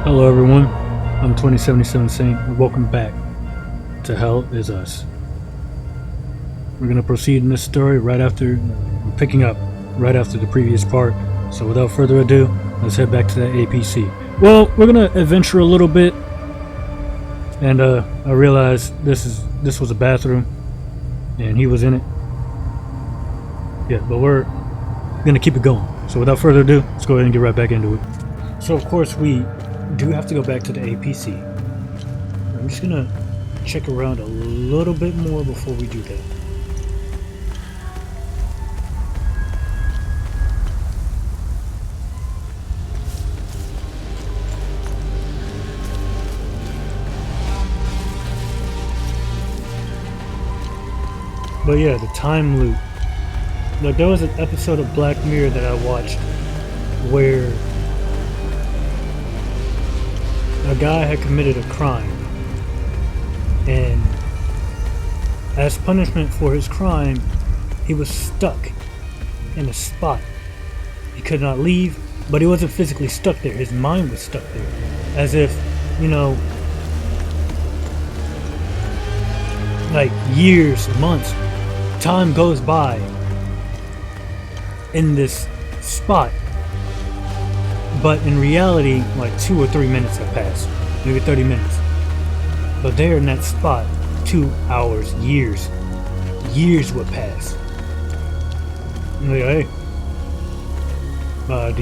Hello everyone, I'm 2077 Saint and welcome back to Hell Is Us. We're going to proceed in this story we're picking up right after the previous part. So without further ado, let's head back to that APC. Well, we're going to adventure a little bit, and I realized this was a bathroom and he was in it. Yeah, but we're going to keep it going. So without further ado, let's go ahead and get right back into it. So of course we do have to go back to the APC. I'm just gonna check around a little bit more before we do that. But yeah, the time loop. Like, there was an episode of Black Mirror that I watched where a guy had committed a crime, and as punishment for his crime, he was stuck in a spot. He could not leave, but he wasn't physically stuck there. His mind was stuck there, as if, like years, months, time goes by in this spot. But in reality, like 2 or 3 minutes have passed, maybe 30 minutes. But there in that spot, 2 hours, years would pass. I'm like, hey, how do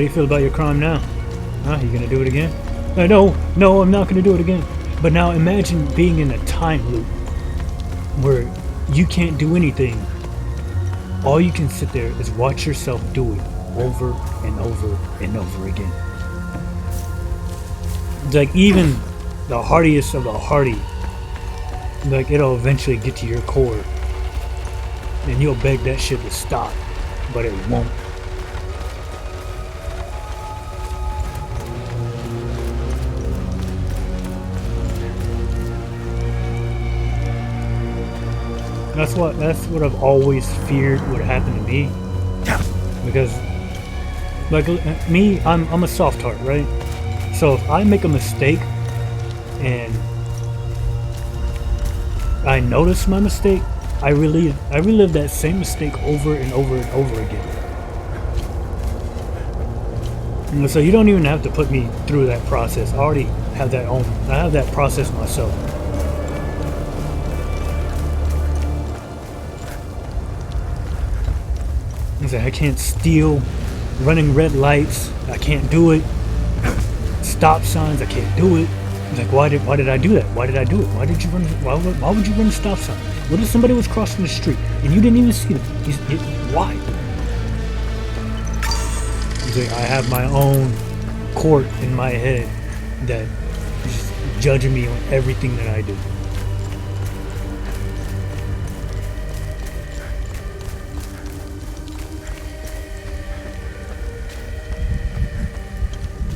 you feel about your crime now? Huh? You gonna do it again? No, I'm not gonna do it again. But now imagine being in a time loop where you can't do anything. All you can sit there is watch yourself do it over and over and over again. It's like even the hardiest of the hardy, like, it'll eventually get to your core and you'll beg that shit to stop, but it won't. That's what I've always feared would happen to me. Because, like, me, I'm a soft heart, right? So if I make a mistake and I notice my mistake, I relive that same mistake over and over and over again. And so you don't even have to put me through that process. I already have I have that process myself. I can't steal, running red lights, I can't do it. Stop signs, I can't do it. It's like, why did I do that? Why did I do it? Why did you run? Why would you run a stop sign? What if somebody was crossing the street and you didn't even see them? Why? It's like, I have my own court in my head that is judging me on everything that I do.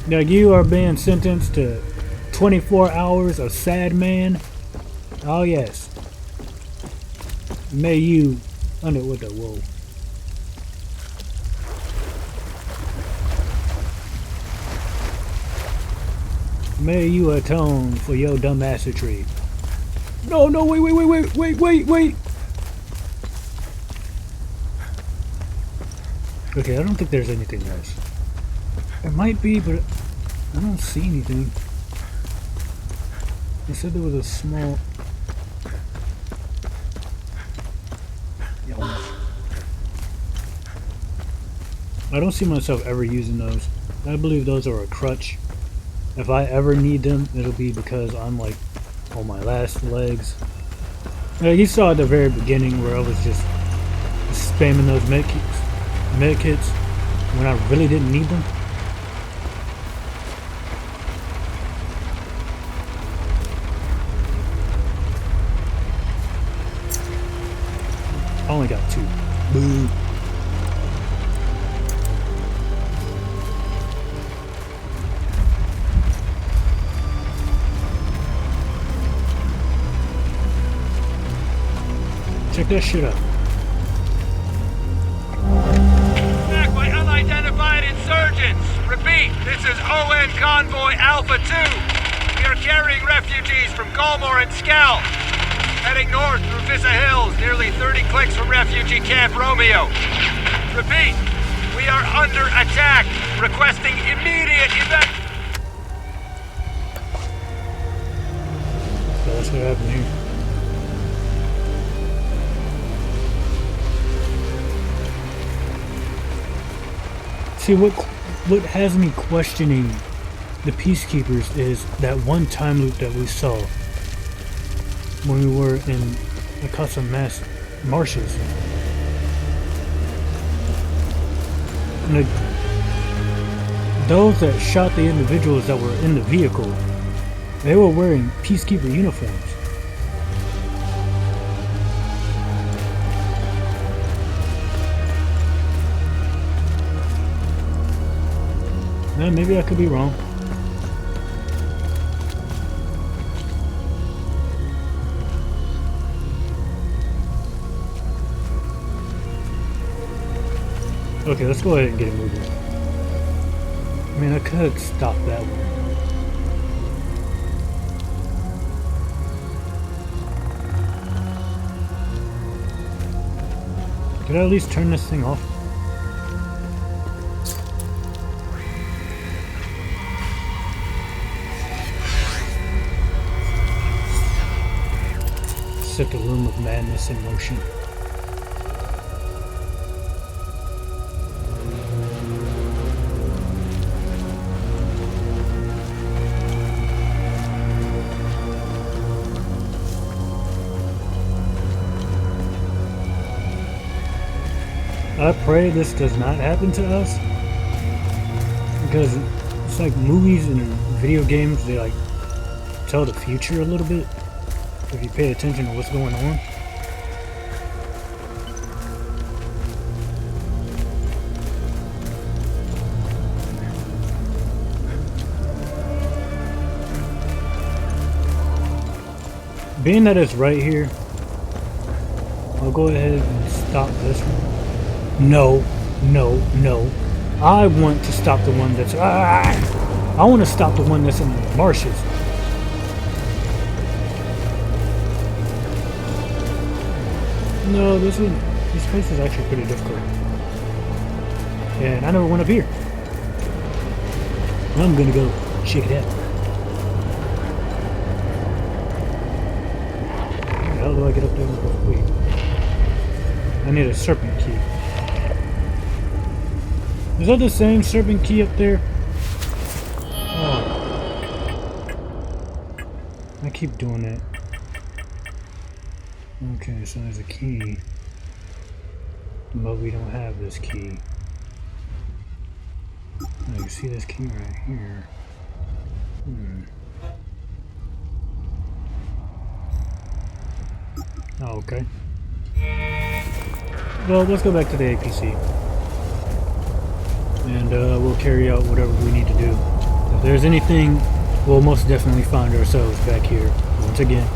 Now you are being sentenced to 24 hours of sad man. Oh yes. May you May you atone for your dumbassery. No, wait. Okay, I don't think there's anything else. It might be, but I don't see anything. They said there was a small... I don't see myself ever using those. I believe those are a crutch. If I ever need them, it'll be because I'm like on my last legs. You saw at the very beginning where I was just spamming those med kits when I really didn't need them. I only got 2. Boo. Check that shit out. Back, my allied Repeat, this is ON Convoy Alpha 2. We are carrying refugees from Galmore and Skell. Heading north through Vista Hills, nearly 30 clicks from refugee Camp Romeo. Repeat, we are under attack. Requesting immediate evac... So that's what happened here. See, what has me questioning the Peacekeepers is that one time loop that we saw when we were in the Casa Mas marshes. And those that shot the individuals that were in the vehicle, they were wearing Peacekeeper uniforms. Now, maybe I could be wrong. Okay, let's go ahead and get it moving. I mean, I could stop that one. Could I at least turn this thing off? Set the room of madness in motion. I pray this does not happen to us, because it's like movies and video games, they like tell the future a little bit if you pay attention to what's going on. Being that it's right here, I'll go ahead and stop this one. No, no, no. I want to stop the one that's... I want to stop the one that's in the marshes. No, this place is actually pretty difficult. And I never went up here. I'm gonna go check it out. How do I get up there? Wait. I need a serpent key. Is that the same serpent key up there? Oh. I keep doing that. Okay, so there's a key. But we don't have this key. Oh, you see this key right here. Oh, okay. Well, let's go back to the APC. And we'll carry out whatever we need to do. If there's anything, we'll most definitely find ourselves back here once again.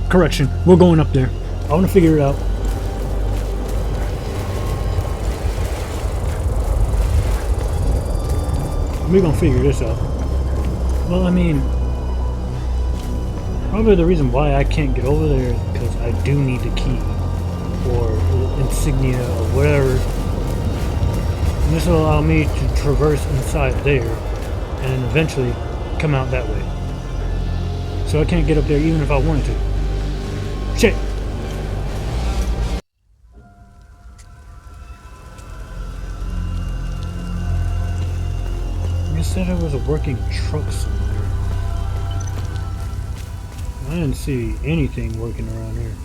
Correction, we're going up there. I want to figure it out. We're gonna figure this out. Well, I mean, probably the reason why I can't get over there is because I do need the key or insignia or whatever. And this will allow me to traverse inside there and eventually come out that way. So I can't get up there even if I wanted to. Shit! You said there was a working truck somewhere. I didn't see anything working around here.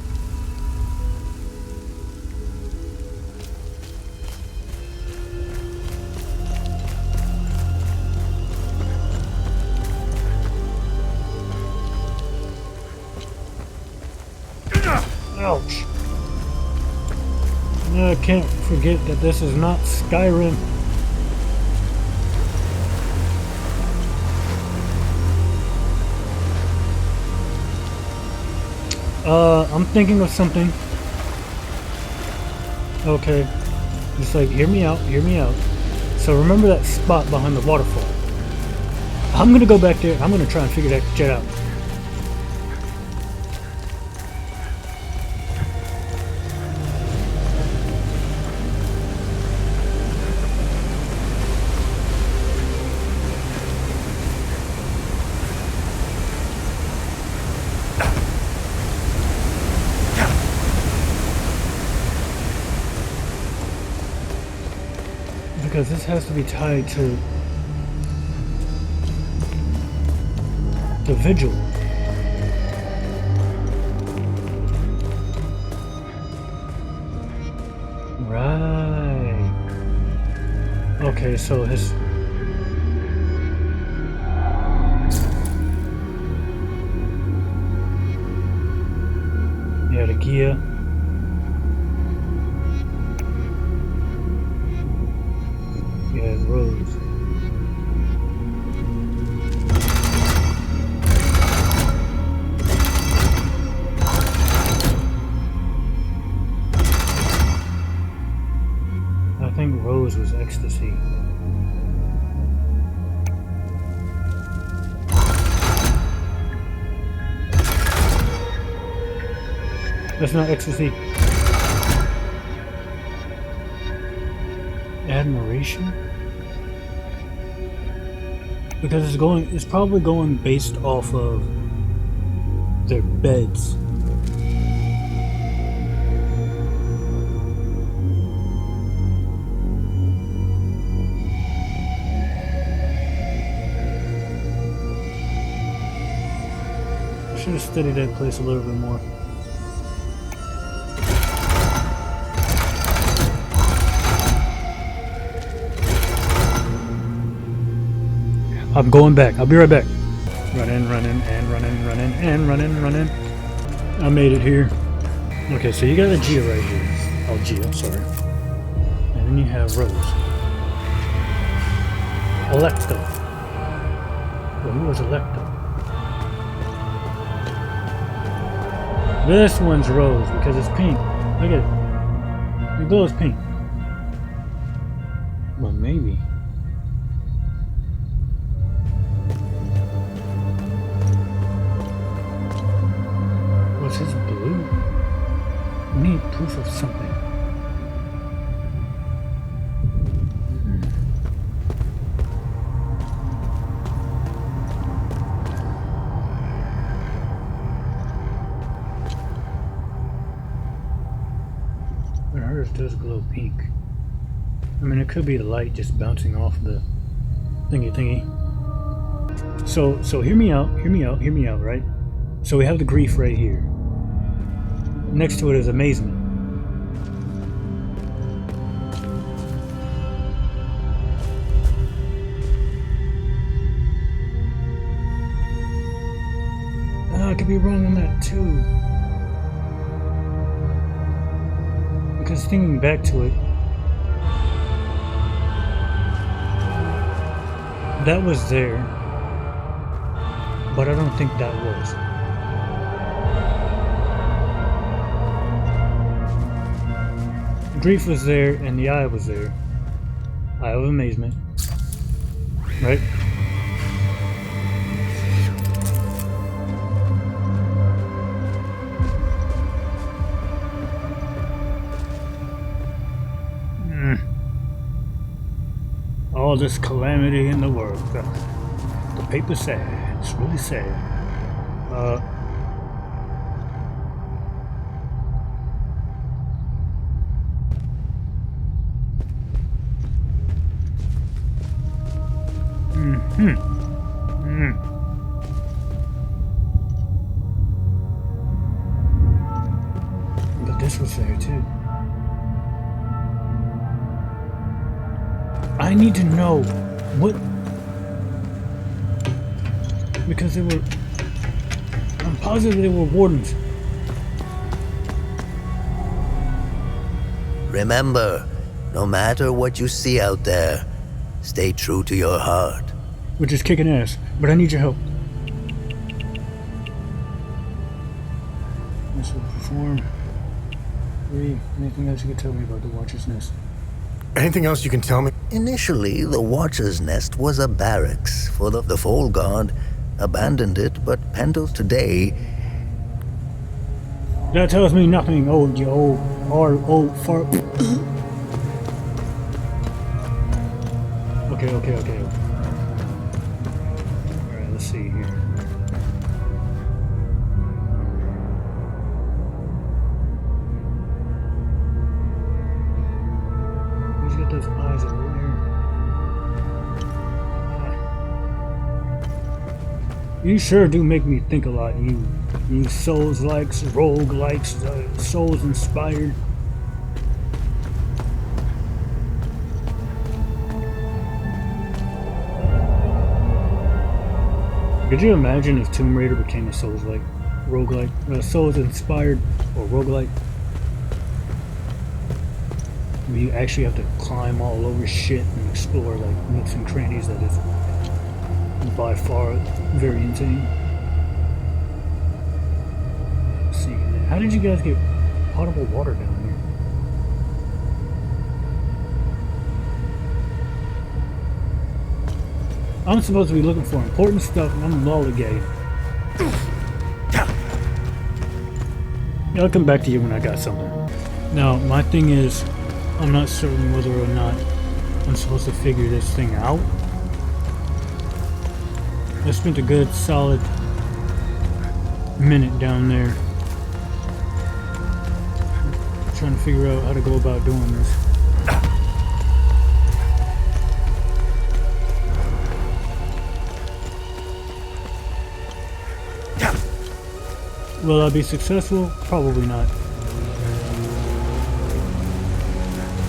Ouch. I can't forget that this is not Skyrim. I'm thinking of something. Okay. Just like, hear me out, hear me out. So remember that spot behind the waterfall. I'm gonna go back there. I'm gonna try and figure that shit out. Because this has to be tied to the vigil. Right. Okay, so his... Yeah, the gear. Yeah, Rose. I think Rose was ecstasy. That's not ecstasy. Admiration? Because it's probably going based off of their beds. I should have studied that place a little bit more. I'm going back. I'll be right back. Running, running, and running, running, and running, running. I made it here. Okay, so you got a Gia right here. Oh, Gia, sorry. And then you have Rose. Electo. Well, who was Electo? This one's Rose because it's pink. Look at it. It glows pink. Well, maybe. Was his blue? We need proof of something. But hers does glow pink. I mean, it could be the light just bouncing off the thingy. So hear me out, right? So we have the grief right here. Next to it is amazement. I could be wrong on that too. Because thinking back to it, that was there, but I don't think that was. Grief was there and the eye was there. Eye of amazement. Right? All this calamity in the world. The paper's sad. It's really sad. But this was there too. I need to know what, because they were, I'm positive they were wardens. Remember, no matter what you see out there, stay true to your heart. Which is kicking ass, but I need your help. This will perform. 3. Anything else you can tell me about the Watcher's Nest? Anything else you can tell me? Initially, the Watcher's Nest was a barracks for the Fall Guard. Abandoned it, but Pentos today... That tells me nothing, you old fart. Okay. Alright, let's see here. He's got those eyes over there. You sure do make me think a lot, you Souls-likes, roguelikes, Souls-inspired. Could you imagine if Tomb Raider became a Souls-like, roguelike, Souls-inspired, or roguelike? Where you actually have to climb all over shit and explore like nooks and crannies that is by far very insane. Let's see, how did you guys get potable water down here? I'm supposed to be looking for important stuff and I'm lollygagging. I'll come back to you when I got something. Now, my thing is, I'm not certain whether or not I'm supposed to figure this thing out. I spent a good solid minute down there trying to figure out how to go about doing this. Will I be successful? Probably not.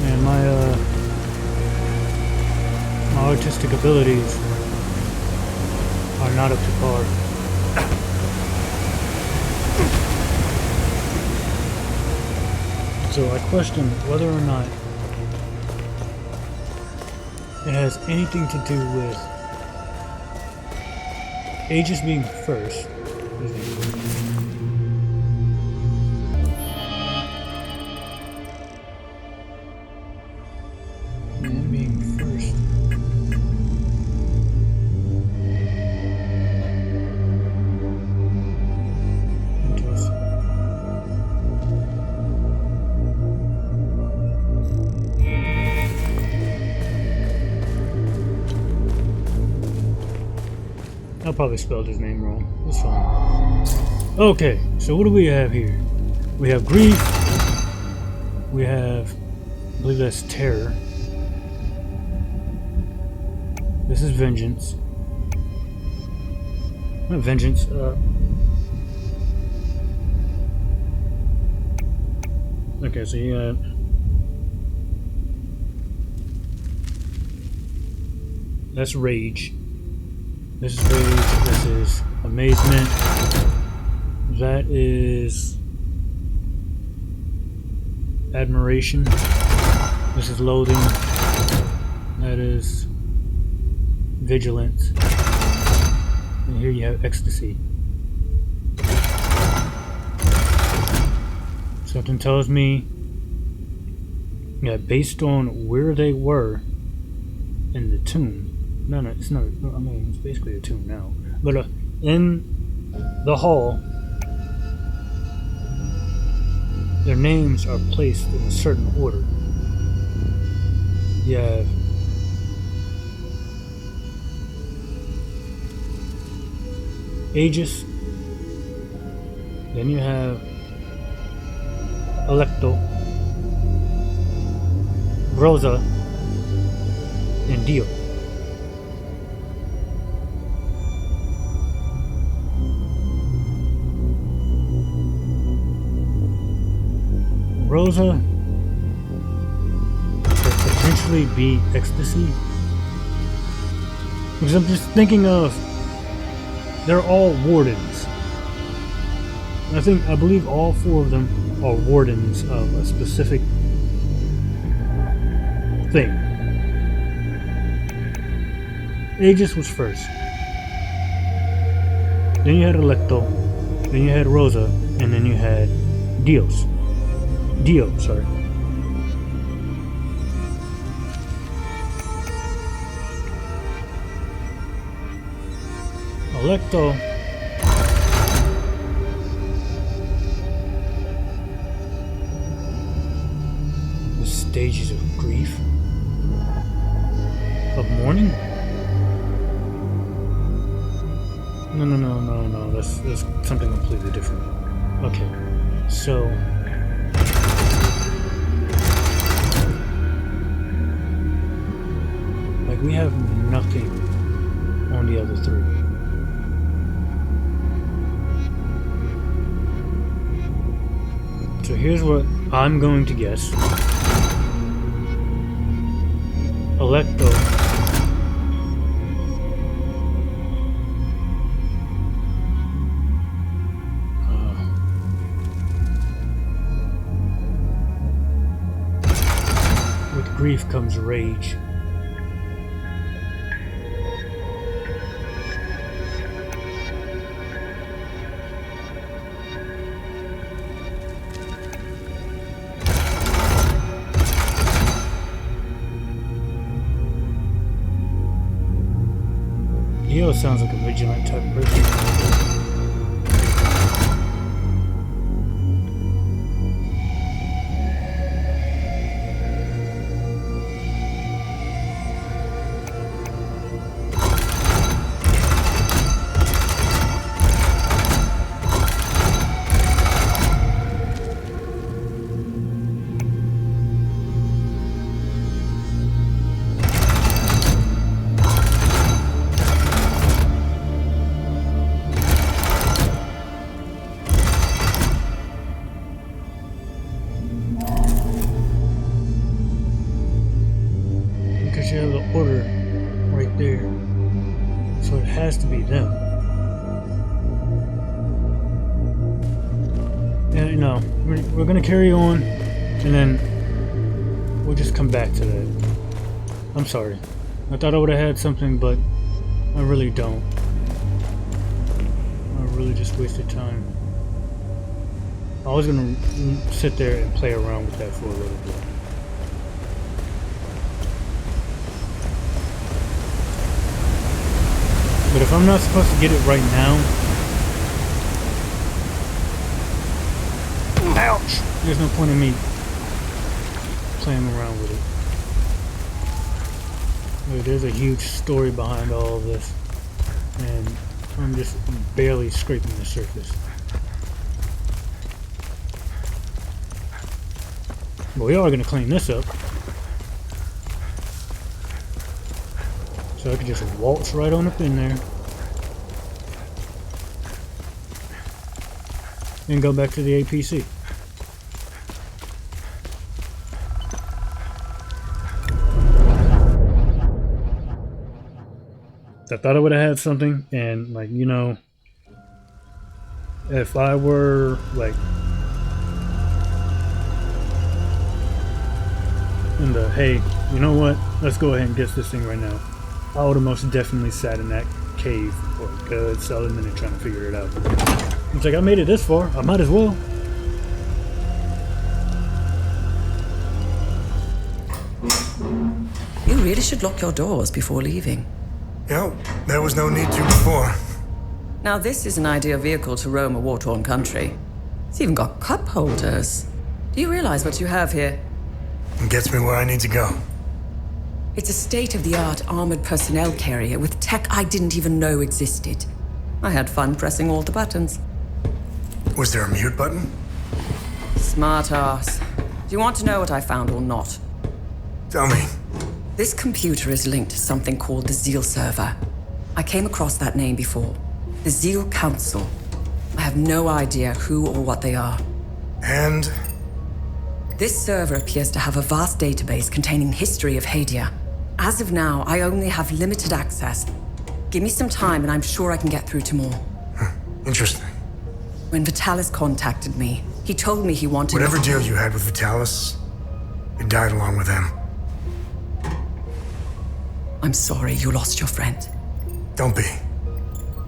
And my artistic abilities are not up to par. So I question whether or not it has anything to do with Aegis being first. I probably spelled his name wrong. That's fine. Okay, so what do we have here? We have grief. We have, I believe that's terror. This is vengeance. Not vengeance. Okay, so you got. That's rage. This is rage, this is amazement, that is admiration, this is loathing, that is vigilance, and here you have ecstasy. Something tells me that based on where they were in the tomb, no, it's not. I mean, it's basically a tomb now. But in the hall, their names are placed in a certain order. You have Aegis, then you have Electo, Rosa, and Dio. Rosa could potentially be ecstasy, because I'm just thinking of they're all wardens. I believe all four of them are wardens of a specific thing. Aegis was first. Then you had Electo, then you had Rosa, and then you had Dio, sorry. Electo. The stages of grief. Of mourning? No. That's something completely different. Okay, so like we have nothing on the other three. So here's what I'm going to guess. Electo. With grief comes rage. Leo sounds like a vigilant type person. You have the order right there, so it has to be them. And you know, we're gonna carry on, and then we'll just come back to that. I'm sorry, I thought I would have had something, but I really don't. I really just wasted time. I was gonna sit there and play around with that for a little bit. But if I'm not supposed to get it right now, ouch! There's no point in me playing around with it. There's a huge story behind all of this, and I'm just barely scraping the surface. But we are going to clean this up. So I could just waltz right on up in there and go back to the APC. I thought I would have had something, and like, you know, if I were like in the, hey, you know what, let's go ahead and get this thing right now, I would have most definitely sat in that cave for a good solid minute trying to figure it out. It's like, I made it this far, I might as well. You really should lock your doors before leaving. Yep, there was no need to before. Now this is an ideal vehicle to roam a war-torn country. It's even got cup holders. Do you realize what you have here? It gets me where I need to go. It's a state-of-the-art armored personnel carrier with tech I didn't even know existed. I had fun pressing all the buttons. Was there a mute button? Smart ass. Do you want to know what I found or not? Tell me. This computer is linked to something called the Zeal server. I came across that name before. The Zeal Council. I have no idea who or what they are. And? This server appears to have a vast database containing history of Hadia. As of now, I only have limited access. Give me some time and I'm sure I can get through to more. Interesting. When Vitalis contacted me, he told me he wanted... Whatever deal you had with Vitalis, it died along with him. I'm sorry you lost your friend. Don't be.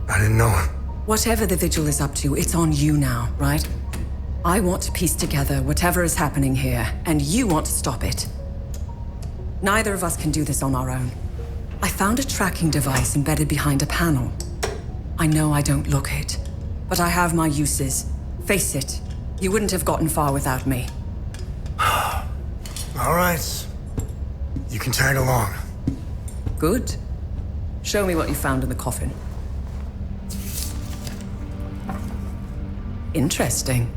I didn't know him. Whatever the Vigil is up to, it's on you now, right? I want to piece together whatever is happening here, and you want to stop it. Neither of us can do this on our own. I found a tracking device embedded behind a panel. I know I don't look it, but I have my uses. Face it, you wouldn't have gotten far without me. All right. You can tag along. Good. Show me what you found in the coffin. Interesting.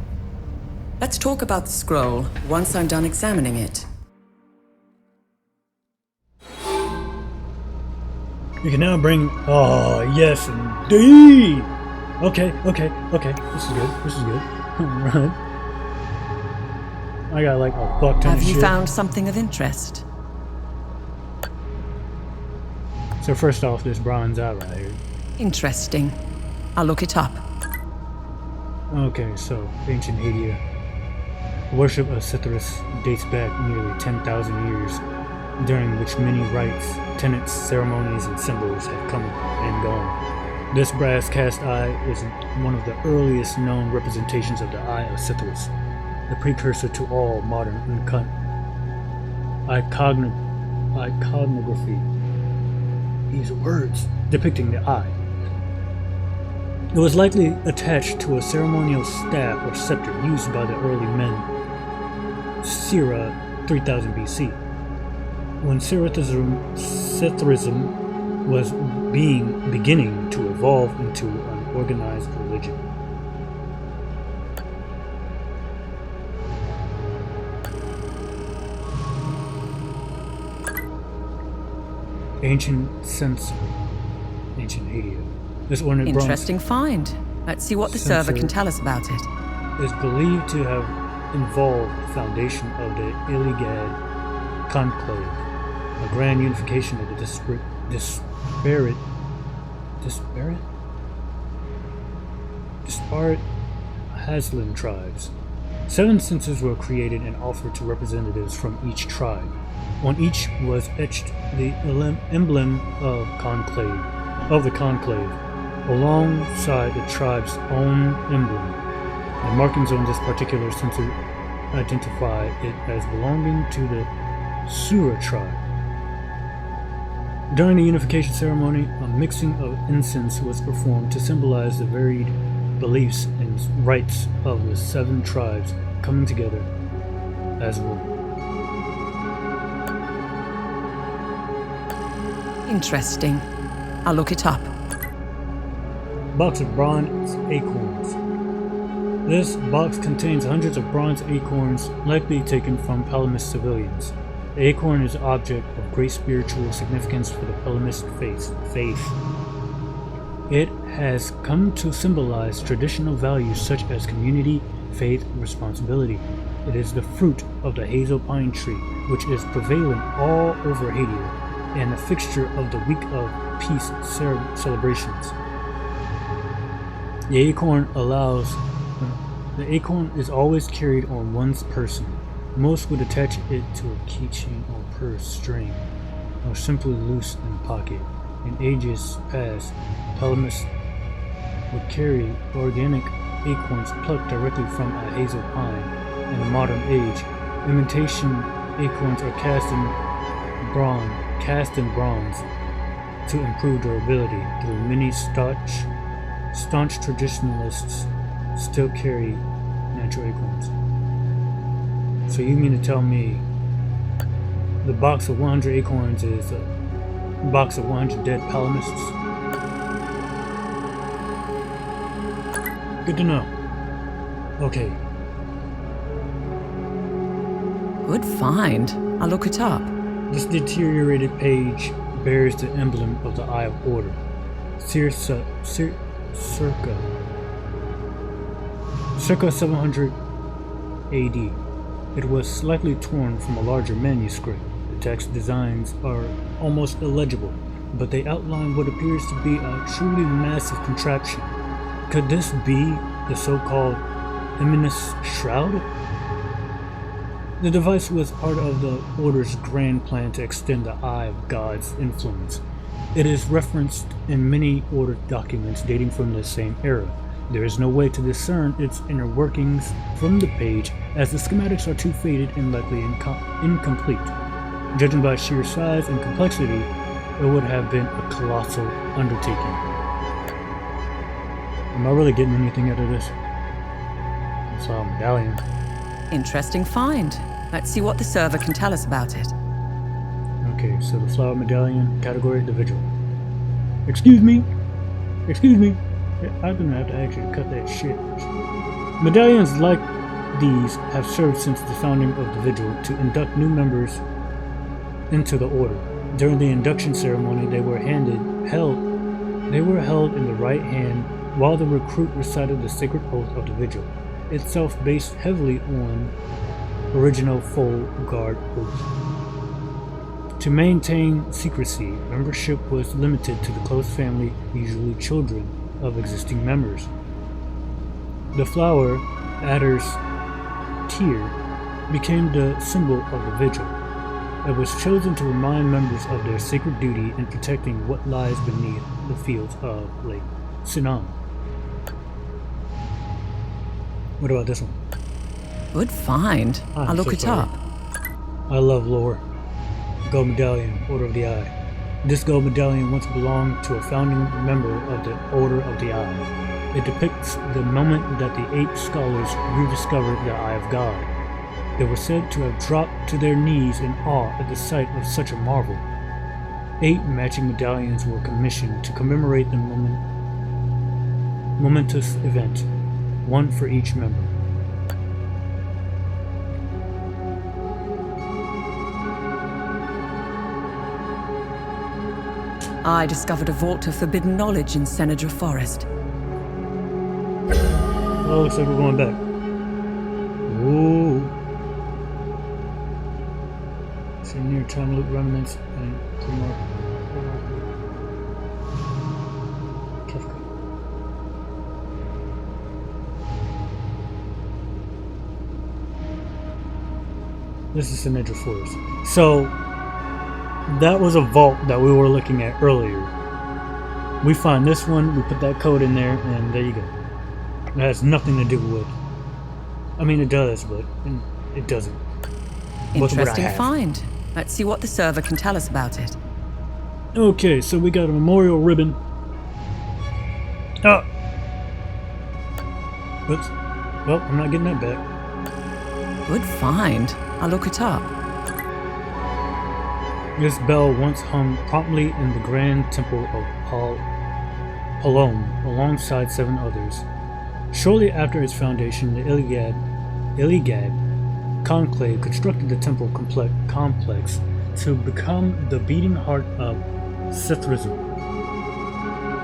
Let's talk about the scroll once I'm done examining it. You can now bring. Oh, yes, indeed! Okay. This is good. Alright. I got like a fuck ton of Have you shit. found something of interest? So, first off, this bronze eye right here. Interesting. I'll look it up. Okay, so ancient Hadia. Worship of Sithris dates back nearly 10,000 years, during which many rites, tenets, ceremonies, and symbols have come and gone. This brass cast eye is one of the earliest known representations of the Eye of Sithris, the precursor to all modern iconography. These words depicting the eye. It was likely attached to a ceremonial staff or scepter used by the early men, circa 3000 BC, when Sithrism was beginning to evolve into an organized religion. Ancient Hadia. This ornate bronze Interesting find. Let's see what the server can tell us about it. is believed to have involved the foundation of the Illigad Conclave, a grand unification of the disparate Haslan tribes. 7 censers were created and offered to representatives from each tribe. On each was etched the emblem of the conclave, alongside the tribe's own emblem. The markings on this particular censer identify it as belonging to the Sura tribe. During the unification ceremony, a mixing of incense was performed to symbolize the varied beliefs and rites of the 7 tribes coming together as one. Interesting. I'll look it up. Box of bronze acorns. This box contains hundreds of bronze acorns, likely taken from Palamist civilians. The acorn is an object of great spiritual significance for the Palamist faith. It has come to symbolize traditional values such as community, faith, and responsibility. It is the fruit of the hazel pine tree, which is prevalent all over Hadia, and a fixture of the Week of Peace celebrations. The acorn is always carried on one's person. Most would attach it to a keychain or purse string, or simply loose in a pocket. In ages past, Palamists would carry organic acorns plucked directly from a hazel pine. In the modern age, imitation acorns are cast in bronze to improve durability, though many staunch traditionalists still carry natural acorns. So you mean to tell me the box of 100 acorns is a box of 100 dead Palamists? Good to know. Okay. Good find. I'll look it up. This deteriorated page bears the emblem of the Eye of Order, circa 700 AD. It was slightly torn from a larger manuscript. The text designs are almost illegible, but they outline what appears to be a truly massive contraption. Could this be the so-called Eminus Shroud? The device was part of the Order's grand plan to extend the Eye of God's influence. It is referenced in many Order documents dating from the same era. There is no way to discern its inner workings from the page, as the schematics are too faded and likely incomplete. Judging by sheer size and complexity, it would have been a colossal undertaking. Am I really getting anything out of this? I saw a medallion. Interesting find. Let's see what the server can tell us about it. Okay, so the flower medallion, category, the vigil. Excuse me? Excuse me? I'm gonna have to actually cut that shit. Medallions like these have served since the founding of the vigil to induct new members into the order. During the induction ceremony, they were held in the right hand while the recruit recited the sacred oath of the vigil, itself based heavily on original full guard oath. To maintain secrecy, membership was limited to the close family, usually children, of existing members. The flower, Adder's tear, became the symbol of the vigil. It was chosen to remind members of their sacred duty in protecting what lies beneath the fields of Lake Sinan. What about this one? Good find. I'll look it up. I love lore. Gold Medallion, Order of the Eye. This gold medallion once belonged to a founding member of the Order of the Eye. It depicts the moment that the 8 scholars rediscovered the Eye of God. They were said to have dropped to their knees in awe at the sight of such a marvel. 8 matching medallions were commissioned to commemorate the momentous event, one for each member. I discovered a vault of forbidden knowledge in Senedra Forest. Oh, looks like we're going back. Whoa. See near time loop remnants and 2 more. Kefka. This is Senedra Forest. So that was a vault that we were looking at earlier. We find this one, we put that code in there, and there you go. It has nothing to do with... I mean, it does, but it doesn't. Interesting find. Let's see what the server can tell us about it. Okay, so we got a memorial ribbon. Oh! Oops. Well, I'm not getting that back. Good find. I'll look it up. This bell once hung promptly in the grand temple of Palom, alongside 7 others. Shortly after its foundation, the Eligad conclave constructed the temple complex to become the beating heart of Sithrism.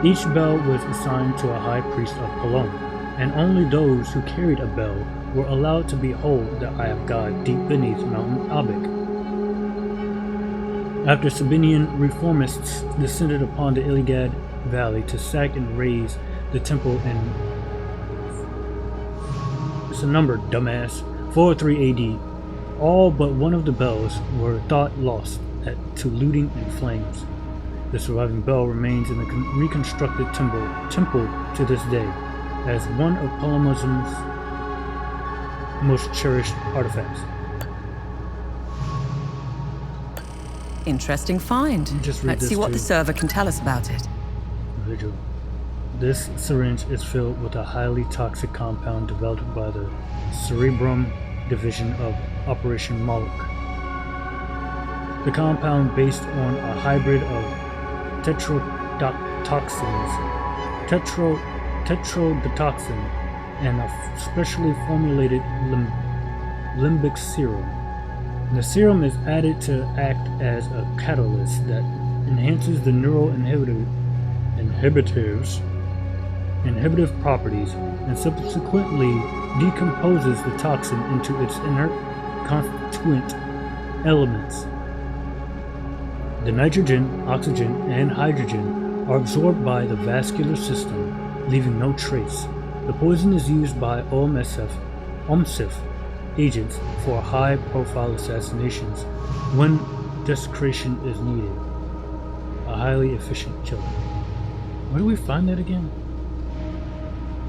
Each bell was assigned to a high priest of Palom, and only those who carried a bell were allowed to behold the Eye of God deep beneath Mountain Abik. After Sabinian reformists descended upon the Eligad Valley to sack and raze the temple in, it's a number, dumbass, 403 AD, all but one of the bells were thought lost to looting and flames. The surviving bell remains in the reconstructed temple to this day, as one of Palomism's most cherished artifacts. Interesting find. Let's see what the server can tell us about it. Vigil. This syringe is filled with a highly toxic compound developed by the Cerebrum Division of Operation Moloch. The compound, based on a hybrid of tetrodotoxin and a specially formulated limbic serum. The serum is added to act as a catalyst that enhances the neural inhibitive properties and subsequently decomposes the toxin into its inert constituent elements. The nitrogen, oxygen, and hydrogen are absorbed by the vascular system, leaving no trace. The poison is used by OMSIF agents for high-profile assassinations when desecration is needed. A highly efficient killer. Where do we find that again?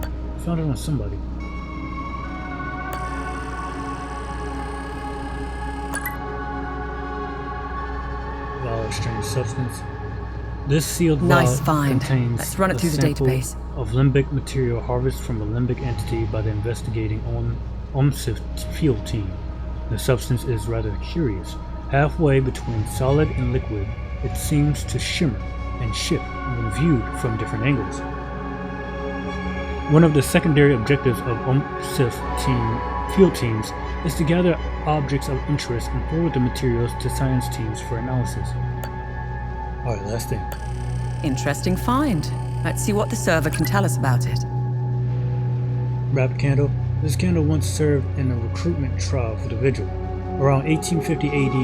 I found it on somebody. Vile strange substance. This sealed Nice vault find. contains Let's run it a through the sample database. of limbic material harvested from a limbic entity by the investigating OMSIF field team. The substance is rather curious. Halfway between solid and liquid, it seems to shimmer and shift when viewed from different angles. One of the secondary objectives of OMSIF field teams is to gather objects of interest and forward the materials to science teams for analysis. Alright, last thing. Interesting find. Let's see what the server can tell us about it. Wrapped candle. This candle once served in a recruitment trial for the Vigil. Around 1850 AD,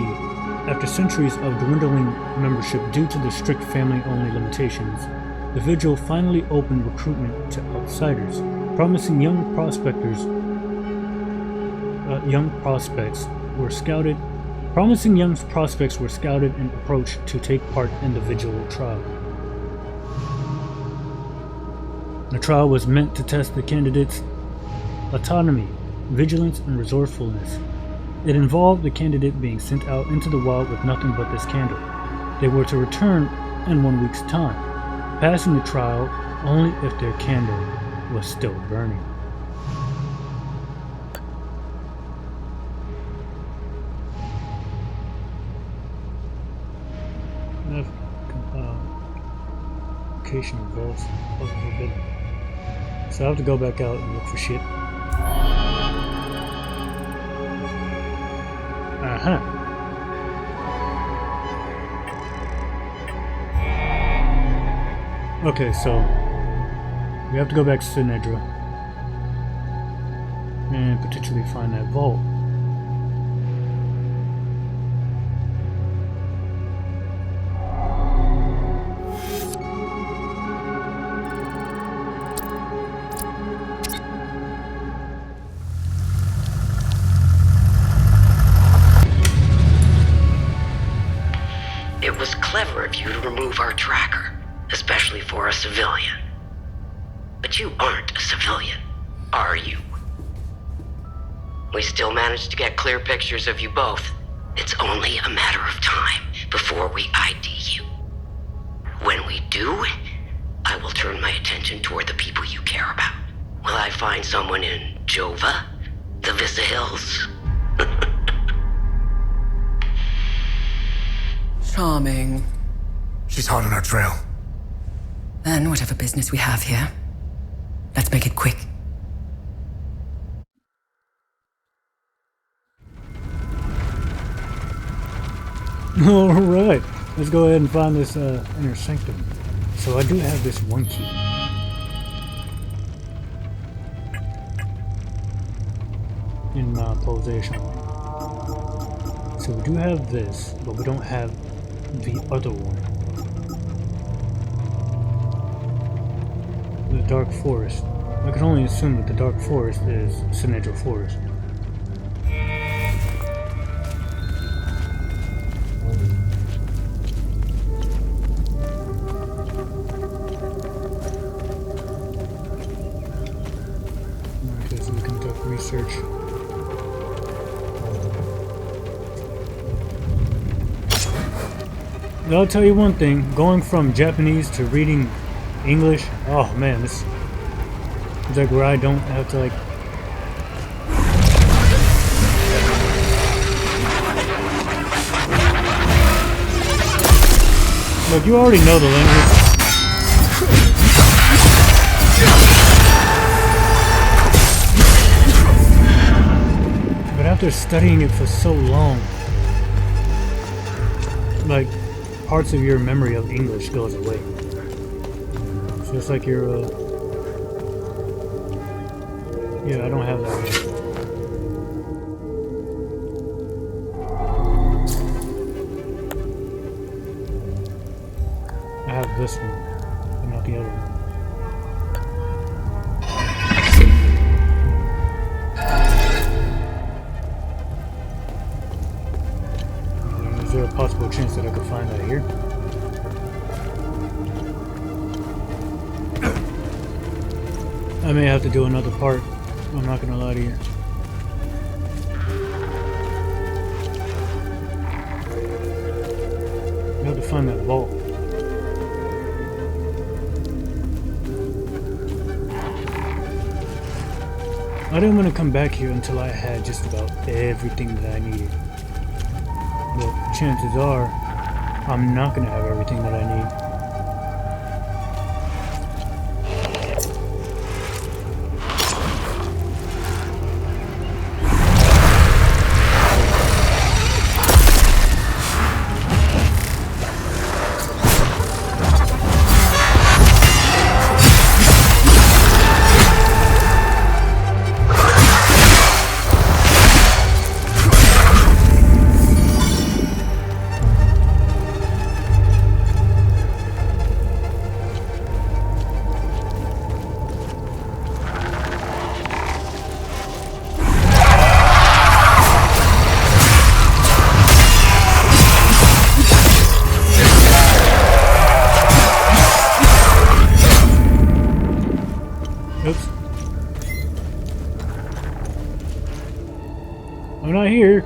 after centuries of dwindling membership due to the strict family-only limitations, the Vigil finally opened recruitment to outsiders, promising young prospects were scouted and approached to take part in the Vigil trial. The trial was meant to test the candidates' autonomy, vigilance, and resourcefulness. It involved the candidate being sent out into the wild with nothing but this candle. They were to return in 1 week's time, passing the trial only if their candle was still burning. Location of vaults of forbidden. So I have to go back out and look for shit. Okay, so we have to go back to Sinedra and potentially find that vault. It was clever of you to remove our tracker, especially for a civilian. But you aren't a civilian, are you? We still managed to get clear pictures of you both. It's only a matter of time before we ID you. When we do, I will turn my attention toward the people you care about. Will I find someone in Jova? The Vista Hills? Charming. She's hot on our trail. Then whatever business we have here, let's make it quick. Alright, let's go ahead and find this inner sanctum. So I do have this one key. In my possession. So we do have this, but we don't have the other one. The Dark Forest. I can only assume that the Dark Forest is Sinedra Forest. Okay, so we conduct research. I'll tell you one thing, going from Japanese to reading English, oh man, this is like where I don't have to like... Look, you already know the language. But after studying it for so long, like, parts of your memory of English goes away. So it's like you're, yeah, I don't have that yet. I have this one, but not the other one. Is there a possible chance that I could find that here? I may have to do another part. I'm not gonna lie to you. I have to find that vault. I didn't want to come back here until I had just about everything that I needed. But chances are, I'm not going to have everything that I need. Oops. I'm not here.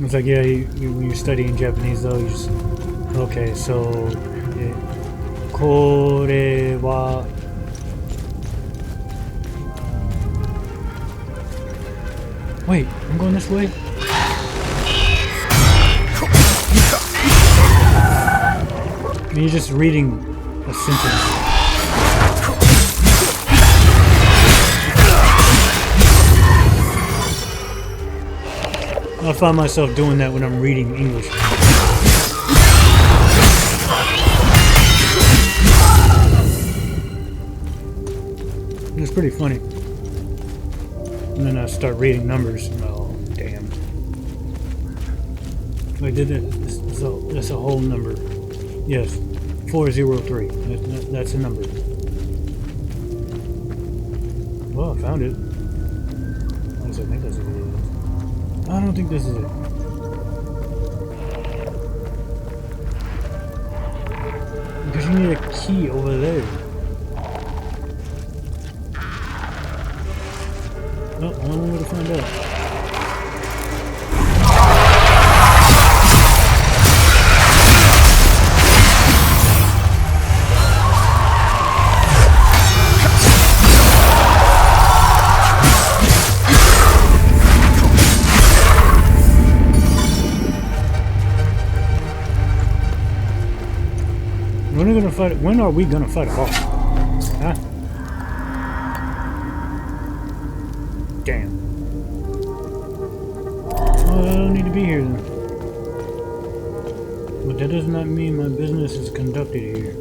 It's like, yeah, when you're studying Japanese though, you just, okay, so, kore wa, wait, I'm going this way? I mean, you're just reading a sentence. I find myself doing that when I'm reading English. It's pretty funny. And then I start reading numbers. Oh, damn. Wait, that's a whole number. Yes, 403. That's a number. Well, I found it. At least I think that's what it is. I don't think this is it. Because you need a key over there. Well, only way to find out. When are we gonna fight a boss? Huh? Damn. Well, I don't need to be here then. But that does not mean my business is conducted here.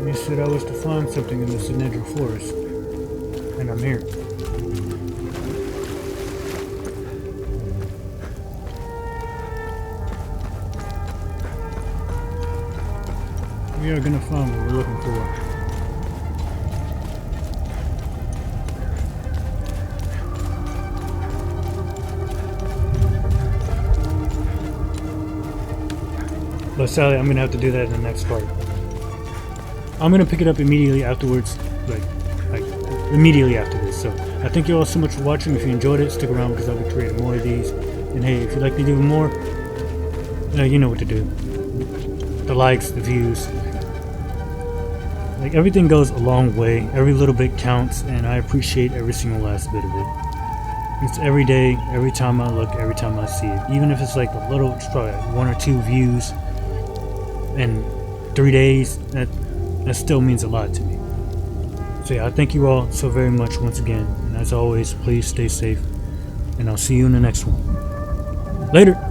You said I was to find something in the Sinedra forest. And I'm here. We are gonna find what we're looking for. But sadly, I'm gonna have to do that in the next part. I'm gonna pick it up immediately afterwards, like immediately after this. So I thank you all so much for watching. If you enjoyed it, stick around because I'll be creating more of these. And hey, if you'd like to do more, you know what to do. The likes, the views. Like, everything goes a long way. Every little bit counts, and I appreciate every single last bit of it. It's every day, every time I look, every time I see it. Even if it's like a little, it's probably like 1 or 2 views in 3 days, that still means a lot to me. So yeah, I thank you all so very much once again. And as always, please stay safe, and I'll see you in the next one. Later!